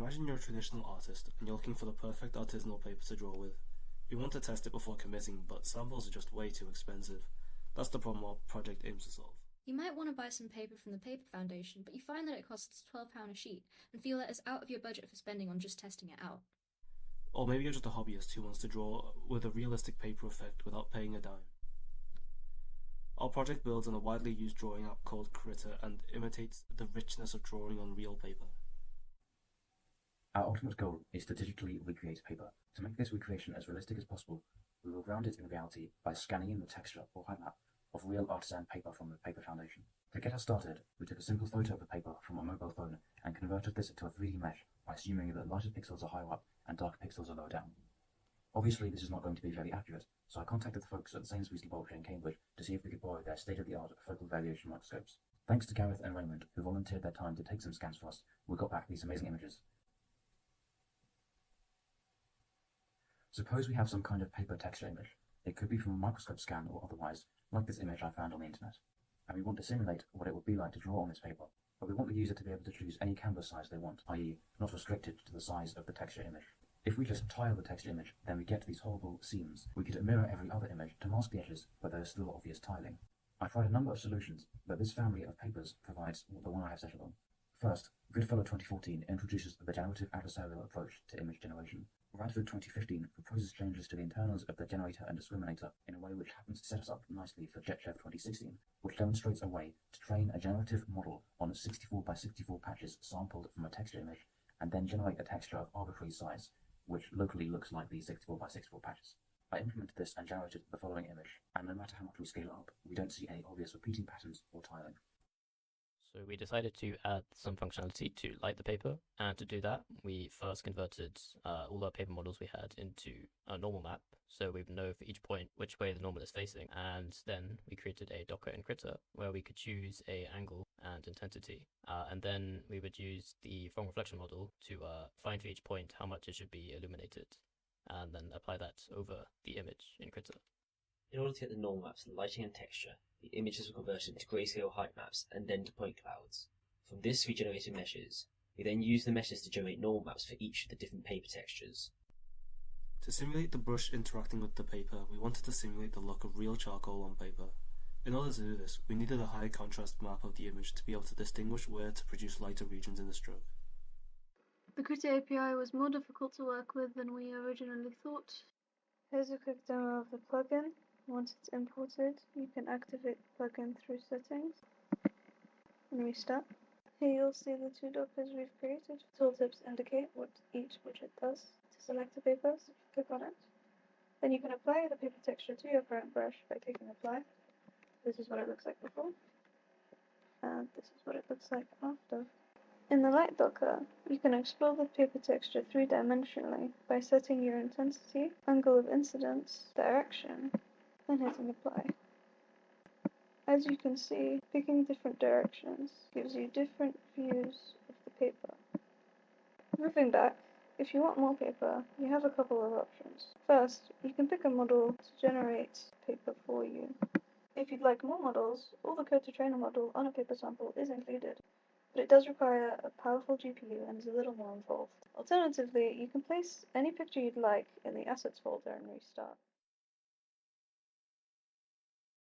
Imagine you're a traditional artist and you're looking for the perfect artisanal paper to draw with. You want to test it before committing, but samples are just way too expensive. That's the problem our project aims to solve. You might want to buy some paper from the Paper Foundation, but you find that it costs £12 a sheet and feel that it's out of your budget for spending on just testing it out. Or maybe you're just a hobbyist who wants to draw with a realistic paper effect without paying a dime. Our project builds on a widely used drawing app called Critter and imitates the richness of drawing on real paper. Our ultimate goal is to digitally recreate paper. To make this recreation as realistic as possible, we will ground it in reality by scanning in the texture or height map of real artisan paper from the Paper Foundation. To get us started, we took a simple photo of the paper from a mobile phone and converted this into a 3D mesh by assuming that lighter pixels are higher up and darker pixels are lower down. Obviously, this is not going to be very accurate, so I contacted the folks at the Sainsbury's Laboratory in Cambridge to see if we could borrow their state-of-the-art focal evaluation microscopes. Thanks to Gareth and Raymond, who volunteered their time to take some scans for us, we got back these amazing images. Suppose we have some kind of paper texture image. It could be from a microscope scan or otherwise, like this image I found on the internet. And we want to simulate what it would be like to draw on this paper. But we want the user to be able to choose any canvas size they want, i.e. not restricted to the size of the texture image. If we just tile the texture image, then we get these horrible seams. We could mirror every other image to mask the edges, but there is still obvious tiling. I tried a number of solutions, but this family of papers provides the one I have settled on. First, Frith-Powell 2014 introduces the generative adversarial approach to image generation. Radford 2015 proposes changes to the internals of the generator and discriminator in a way which happens to set us up nicely for Jetchev 2016, which demonstrates a way to train a generative model on 64 by 64 patches sampled from a texture image, and then generate a texture of arbitrary size, which locally looks like the 64 by 64 patches. I implemented this and generated the following image, and no matter how much we scale it up, we don't see any obvious repeating patterns or tiling. So we decided to add some functionality to light the paper, and to do that, we first converted all our paper models we had into a normal map, so we would know for each point which way the normal is facing, and then we created a Docker in Critter where we could choose a angle and intensity, and then we would use the foam reflection model to find for each point how much it should be illuminated, and then apply that over the image in Critter. In order to get the normal maps, lighting and texture, the images were converted into grayscale height maps and then to point clouds. From this we generated meshes. We then used the meshes to generate normal maps for each of the different paper textures. To simulate the brush interacting with the paper, we wanted to simulate the look of real charcoal on paper. In order to do this, we needed a high contrast map of the image to be able to distinguish where to produce lighter regions in the stroke. The Critter API was more difficult to work with than we originally thought. Here's a quick demo of the plugin. Once it's imported, you can activate the plugin through settings and restart. Here you'll see the two Dockers we've created. Tooltips indicate what each widget does. To select a paper, so click on it. Then you can apply the paper texture to your current brush by clicking apply. This is what it looks like before, and this is what it looks like after. In the light Docker, you can explore the paper texture three-dimensionally by setting your intensity, angle of incidence, direction, and hitting apply. As you can see, picking different directions gives you different views of the paper. Moving back, if you want more paper, you have a couple of options. First, you can pick a model to generate paper for you. If you'd like more models, all the code to train a model on a paper sample is included, but it does require a powerful GPU and is a little more involved. Alternatively, you can place any picture you'd like in the assets folder and restart.